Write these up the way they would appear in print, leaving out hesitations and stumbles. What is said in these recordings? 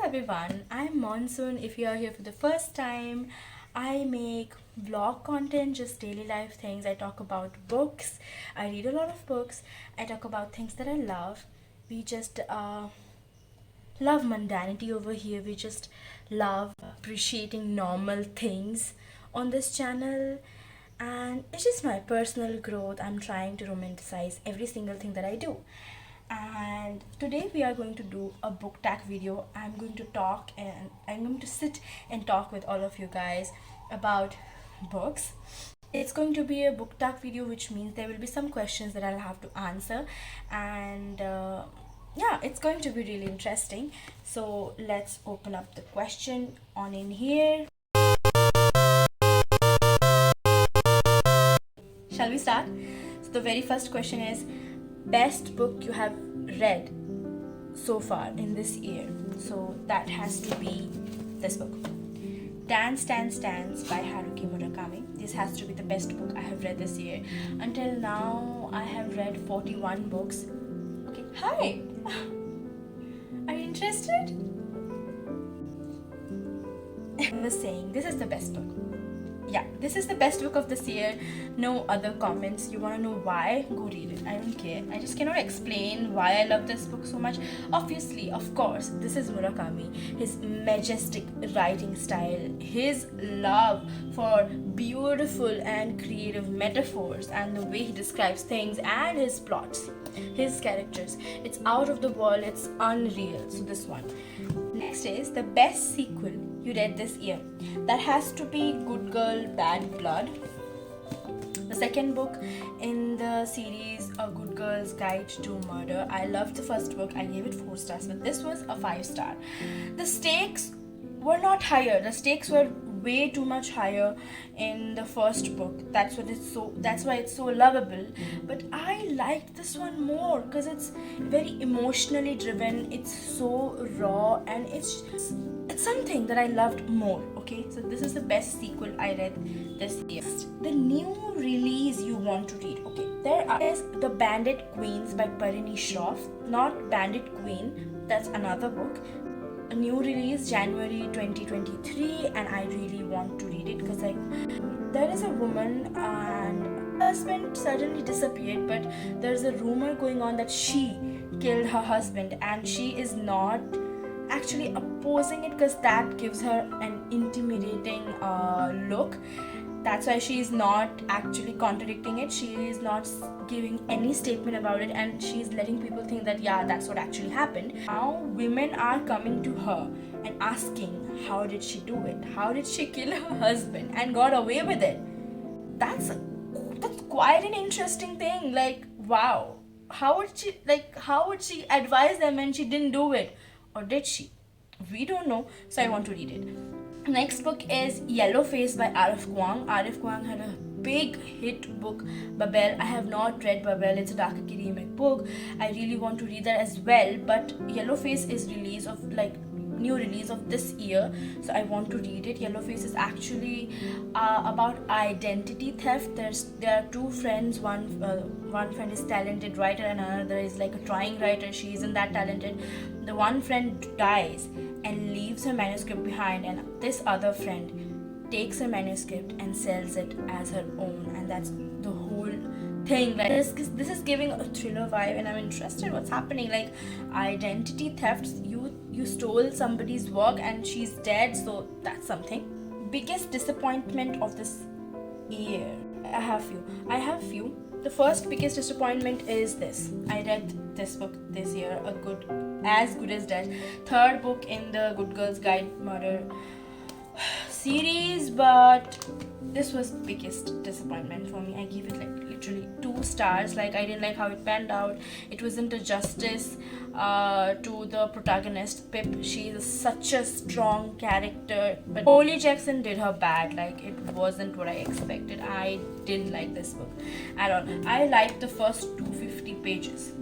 everyone, I'm Monsoon. If you are here for the first time, I make vlog content, just daily life things. I talk about books, I read a lot of books, I talk about things that I love. We just love mundanity over here, we just love appreciating normal things on this channel. And it's just my personal growth. I'm trying to romanticize every single thing that I do. And today we are going to do a book tag video. I'm going to sit and talk with all of you guys about books. It's going to be a book tag video, which means there will be some questions that I'll have to answer, and yeah, it's going to be really interesting. So let's open up the question on in here. Shall we start? So the very first question is, best book you have read so far in this year. So that has to be this book, Dance Dance Dance by Haruki Murakami. This has to be the best book I have read this year. Until now I have read 41 books. Okay, hi. Are you interested? I was saying this is the best book. Yeah, this is the best book of this year. No other comments. You want to know why? Go read it. I don't care. I just cannot explain why I love this book so much. Obviously, of course, this is Murakami. His majestic writing style, his love for beautiful and creative metaphors, and the way he describes things, and his plots, his characters. It's out of the world. It's unreal. So this one. Next is the best sequel you read this year. That has to be Good Girl Bad Blood, the second book in the series A Good Girl's Guide to Murder. I loved the first book. I gave it 4 stars, but this was a 5-star. The stakes were not higher. The stakes were way too much higher in the first book. That's why it's so lovable. But I liked this one more because it's very emotionally driven. It's so raw, and it's something that I loved more. Okay, so this is the best sequel I read this year. The new release you want to read. Okay, there is The Bandit Queens by Parini Shroff, not Bandit Queen. That's another book. A new release January 2023, and I really want to read it because there is a woman and her husband suddenly disappeared, but there's a rumor going on that she killed her husband, and she is not actually opposing it because that gives her an intimidating look. That's why she is not actually contradicting it. She is not giving any statement about it, and she's letting people think that yeah, that's what actually happened. Now women are coming to her and asking, how did she do it? How did she kill her husband and got away with it? That's quite an interesting thing. Like, wow, how would she advise them when she didn't do it? Or did she? We don't know. So I want to read it. Next book is Yellow Face by Arif Kwang. Arif Kwang had a big hit book, Babel. I have not read Babel. It's a Dakaki remake book. I really want to read that as well. But Yellow Face is new release of this year, so I want to read it. Yellow Face is actually about identity theft. There are 2 friends. One friend is talented writer, and another is like a trying writer. She isn't that talented. The one friend dies and leaves her manuscript behind, and this other friend takes her manuscript and sells it as her own, and that's the whole thing. Like this is giving a thriller vibe, and I'm interested what's happening. Like identity theft, you stole somebody's work and she's dead, so that's something. Biggest disappointment of this year. I have few. The first biggest disappointment is this. I read this book this year, As Good as Dead, third book in the Good Girl's Guide Murder series, but this was biggest disappointment for me. I give it literally 2 stars. I didn't like how it panned out. It wasn't a justice to the protagonist Pip. She is such a strong character, but Holly Jackson did her bad. It wasn't what I expected. I didn't like this book at all. I liked the first 250 pages,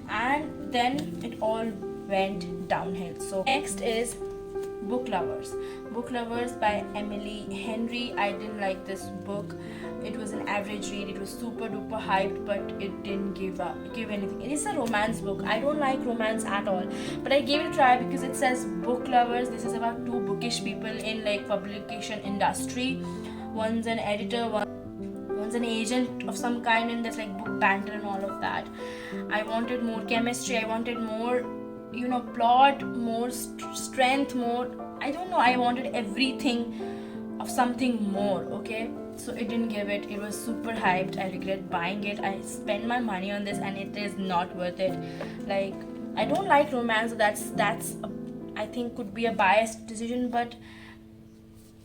and then it all went downhill. So next is Book Lovers by Emily Henry. I didn't like this book. It was an average read. It was super duper hyped, but it didn't give anything. It is a romance book. I don't like romance at all, but I gave it a try because it says book lovers. This is about two bookish people in like publication industry. One's an editor, one's an agent of some kind, and there's like book banter and all of that. I wanted more chemistry. I wanted more, plot, more strength, more, I don't know, I wanted everything of something more. Okay, so it didn't give it. It was super hyped. I regret buying it. I spent my money on this and it is not worth it. Like, I don't like romance. I think could be a biased decision, but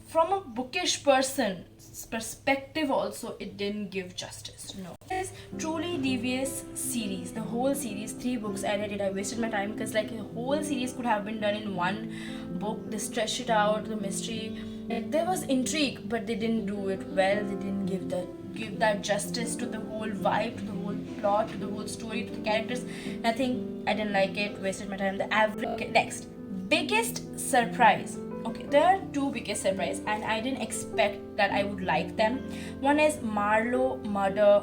from a bookish person's perspective also, it didn't give justice. No, this truly devious series, the whole series, 3 books I read it. I wasted my time because like the whole series could have been done in one book. They stretched it out, the mystery, there was intrigue, but they didn't do it well. They didn't give that justice to the whole vibe, to the whole plot, to the whole story, to the characters. Nothing. I didn't like it. Wasted my time. The average. Okay, next, biggest surprise. Okay, there are 2 biggest surprise, and I didn't expect that I would like them. One is Marlowe Murder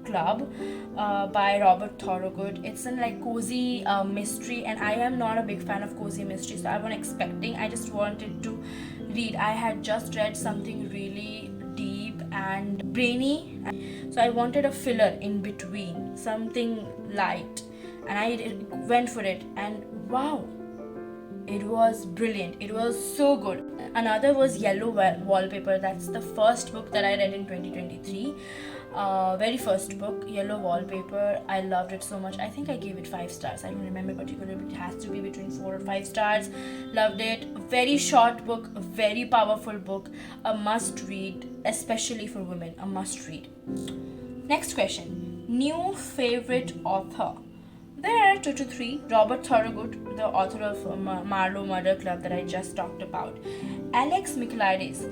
Club by Robert Thorogood. It's an like cozy mystery, and I am not a big fan of cozy mystery, so I wasn't expecting. I just wanted to read. I had just read something really deep and brainy, so I wanted a filler in between, something light, and I went for it, and wow, it was brilliant. It was so good. Another was Yellow Wallpaper. That's the first book that I read in 2023. Very first book, Yellow Wallpaper. I loved it so much. I think I gave it 5 stars. I don't remember particularly, but it has to be between 4 or 5 stars. Loved it. Very short book, a very powerful book, a must read, especially for women. A must read. Next question. New favorite author. There are 2 to 3. Robert Thorogood, the author of Marlowe Murder Club that I just talked about. Alex Michaelides,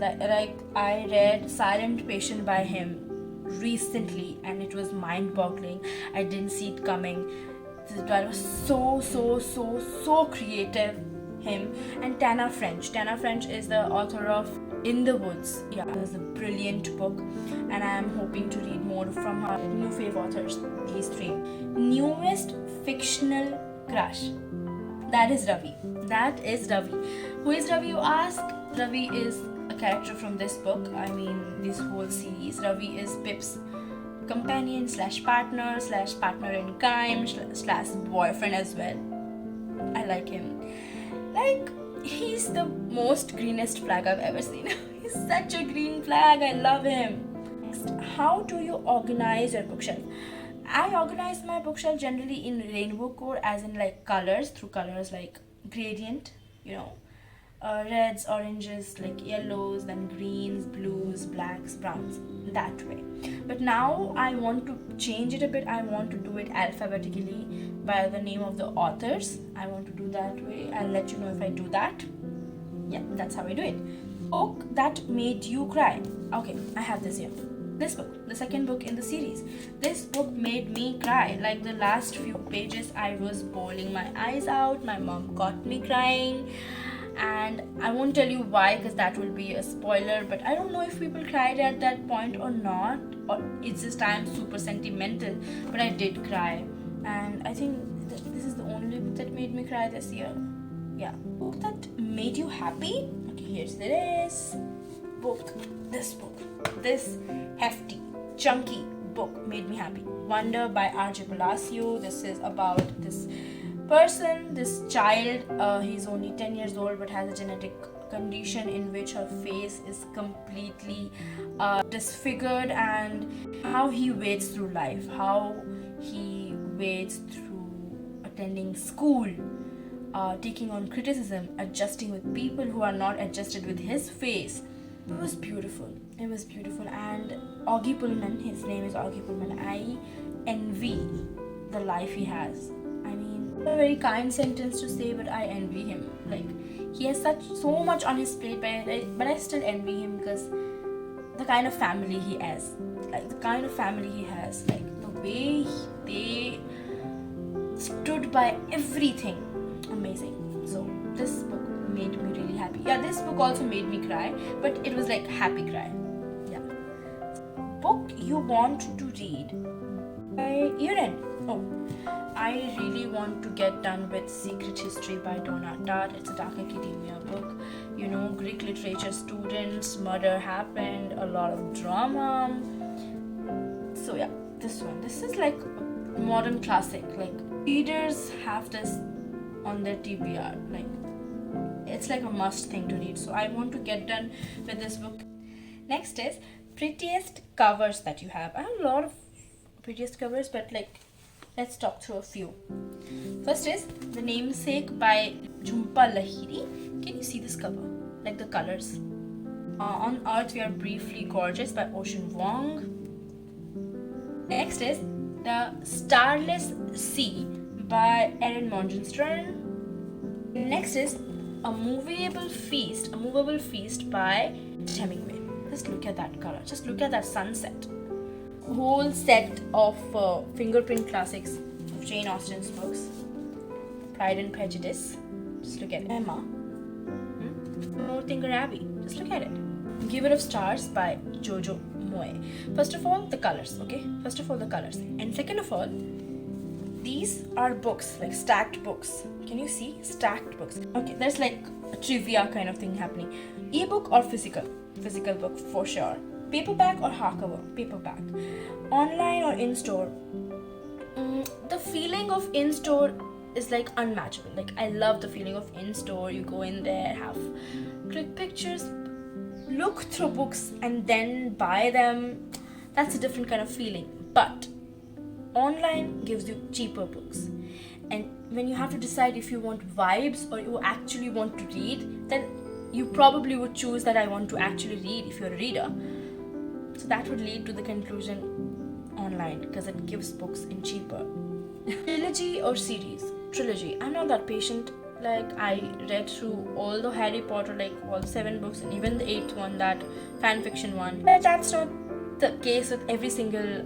I read Silent Patient by him recently, and it was mind-boggling. I didn't see it coming. That was so creative. Him. And Tana French is the author of In the Woods. Yeah, it was a brilliant book, and I am hoping to read more from her new fave authors, these 3. Newest fictional crush. That is Ravi. Who is Ravi, you ask? Ravi is a character from this book. I mean, this whole series. Ravi is Pip's companion / partner in crime / boyfriend as well. I like him. Like, he's the most greenest flag I've ever seen. He's such a green flag. I love him. Next, how do you organize your bookshelf? I organize my bookshelf generally in rainbow code, as in like colors, through colors like gradient, reds, oranges, like yellows, then greens, blues, blacks, browns, that way. But now I want to change it a bit. I want to do it alphabetically by the name of the authors. I want to do that way. I'll let you know if I do that. Yeah, that's how I do it. Book that made you cry. Okay, I have this here. This book, the second book in the series. This book made me cry. Like the last few pages, I was bawling my eyes out. My mom caught me crying. And I won't tell you why, because that will be a spoiler, but I don't know if people cried at that point or not, or it's just I'm super sentimental, but I did cry. And I think this is the only book that made me cry this year. Yeah. Book that made you happy? Okay, here's this book. This hefty, chunky book made me happy. Wonder by R.J. Palacio. This is about this person, this child. He's only 10 years old but has a genetic condition in which her face is completely disfigured, and how he wades through life, how he wades through attending school, taking on criticism, adjusting with people who are not adjusted with his face. It was beautiful. And Augie Pullman, his name is Augie Pullman. I envy the life he has. I mean, a very kind sentence to say, but I envy him. Like, he has so much on his plate, but I still envy him because the kind of family he has. Like, the way they stood by everything. Amazing. So, this book made me really happy. Yeah, this book also made me cry, but it was like happy cry. Yeah. Book you want to read by year end. Oh, I really want to get done with Secret History by Donna Tartt. It's a dark academia book. You know, Greek literature students, murder happened, a lot of drama. So yeah, this one. This is like a modern classic. Like readers have this on their TBR. Like it's like a must thing to read. So I want to get done with this book. Next is prettiest covers that you have. I have a lot of prettiest covers, but like let's talk through a few. First is The Namesake by Jhumpa Lahiri. Can you see this cover? Like the colors. On Earth We Are Briefly Gorgeous by Ocean Wong. Next is The Starless Sea by Erin Morgenstern. Next is A Movable Feast by Hemingway. Just look at that color. Just look at that sunset. Whole set of fingerprint classics of Jane Austen's books. Pride and Prejudice. Just look at it. Emma. Northanger Abbey. Just look at it. Giver of Stars by Jojo Moe. First of all, the colors. Okay. First of all, the colors. And second of all, these are books, like stacked books. Can you see? Stacked books. Okay, there's like a trivia kind of thing happening. Ebook or physical? Physical book for sure. Paperback or hardcover? Paperback. Online or in-store? The feeling of in-store is like unmatchable. Like I love the feeling of in-store. You go in there, have click pictures, look through books and then buy them. That's a different kind of feeling. But online gives you cheaper books. And when you have to decide if you want vibes or you actually want to read, then you probably would choose that I want to actually read if you're a reader. So that would lead to the conclusion online because it gives books in cheaper. Trilogy or series? Trilogy. I'm not that patient. Like I read through all the Harry Potter, like all 7 books and even the 8th one, that fan fiction one. But that's not the case with every single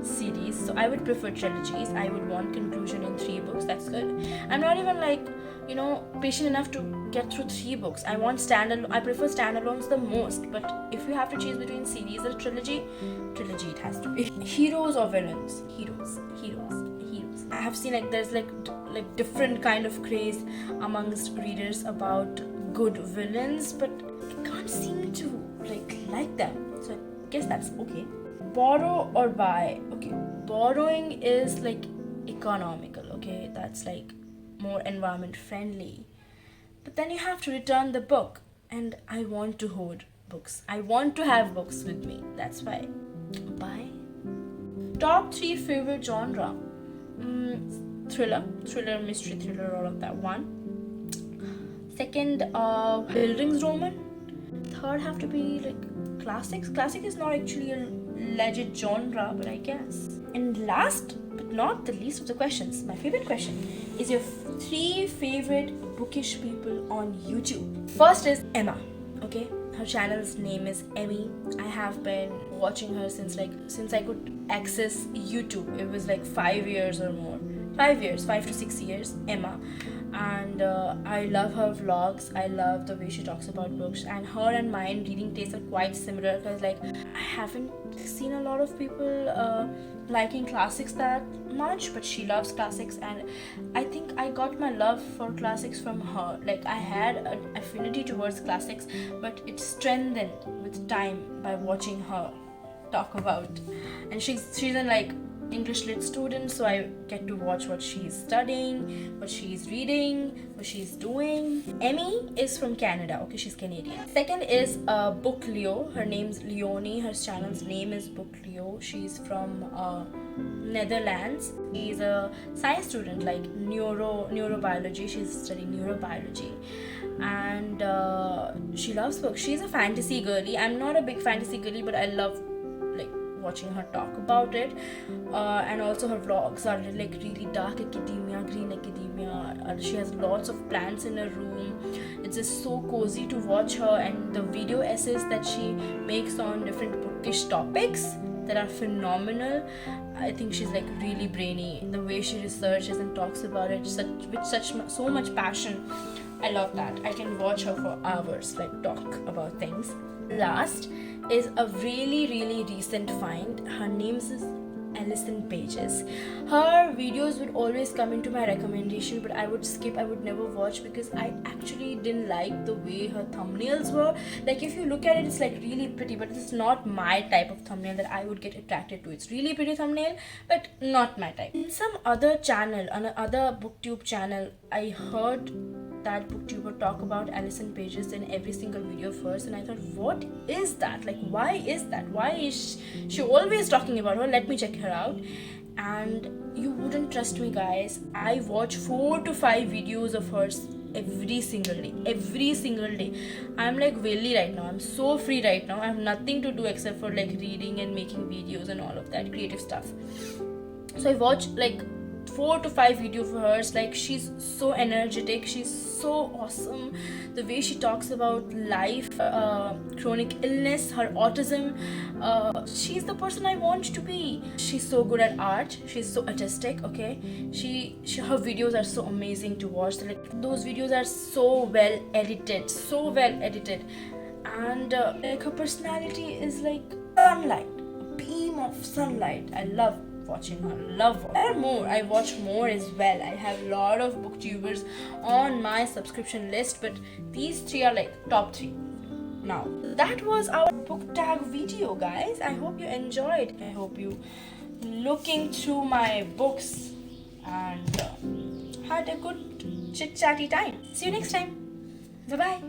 series. So I would prefer trilogies. I would want conclusion in 3 books. That's good. I'm not even like, patient enough to get through 3 books. I prefer standalones the most. But if you have to choose between series or trilogy it has to be. Heroes or villains? Heroes. I have seen like there's like different kind of craze amongst readers about good villains, but I can't seem to like them. So I guess that's okay. Borrow or buy? Okay, borrowing is like economical. Okay, that's like more environment friendly. But then you have to return the book, and I want to hoard books. I want to have books with me. That's why. Buy. Top 3 favorite genre? Thriller, mystery thriller, all of that. 1. Second, Bildungsroman. Third have to be like classics. Classic is not actually a legit genre, but I guess. And last but not the least of the questions, my favorite question is your 3 favorite bookish people on YouTube. First is Emma. Okay, her channel's name is Emmy. I have been watching her since I could access YouTube. It was like 5 years or more. 5 to 6 years, Emma. And I love her vlogs. I love the way she talks about books, and her and mine reading tastes are quite similar because like I haven't seen a lot of people liking classics that much, but she loves classics, and I think I got my love for classics from her. Like I had an affinity towards classics, but it strengthened with time by watching her talk about. And she's in like English lit student, so I get to watch what she's studying, what she's reading, what she's doing. Emmy is from Canada. Okay, she's Canadian. Second is Book Leo. Her name's Leonie. Her channel's name is Book Leo. She's from Netherlands. She's a science student, like neurobiology. She's studying neurobiology, and she loves books. She's a fantasy girly. I'm not a big fantasy girly, but I love watching her talk about it, and also her vlogs are like really dark academia, green academia. She has lots of plants in her room. It's just so cozy to watch her, and the video essays that she makes on different bookish topics that are phenomenal. I think she's like really brainy. The way she researches and talks about it with so much passion. I love that. I can watch her for hours, like talk about things. Last is a really, really recent find. Her name is Alison Pages. Her videos would always come into my recommendation, but I would skip, I would never watch because I actually didn't like the way her thumbnails were. Like if you look at it, it's like really pretty, but it's not my type of thumbnail that I would get attracted to. It's really pretty thumbnail, but not my type. In some other channel, on another booktube channel, I heard that booktuber talk about Alison Pages in every single video first, and I thought, what is that? Like, why is that? Why is she always talking about her? Let me check her out. And you wouldn't trust me, guys, I watch 4 to 5 videos of hers every single day. I'm like Willy right now. I'm so free right now. I have nothing to do except for like reading and making videos and all of that creative stuff. So I watch like 4 to 5 videos of hers. Like, she's so energetic, she's so awesome. The way she talks about life, chronic illness, her autism, she's the person I want to be. She's so good at art, she's so artistic. Okay, her videos are so amazing to watch. Like, those videos are so well edited, and like her personality is like sunlight, a beam of sunlight. I love watching her. There are more. I watch more as well. I have a lot of booktubers on my subscription list, but these 3 are like top 3. Now, that was our book tag video, guys. I hope you enjoyed. I hope you looking through my books and had a good chit chatty time. See you next time. Bye bye.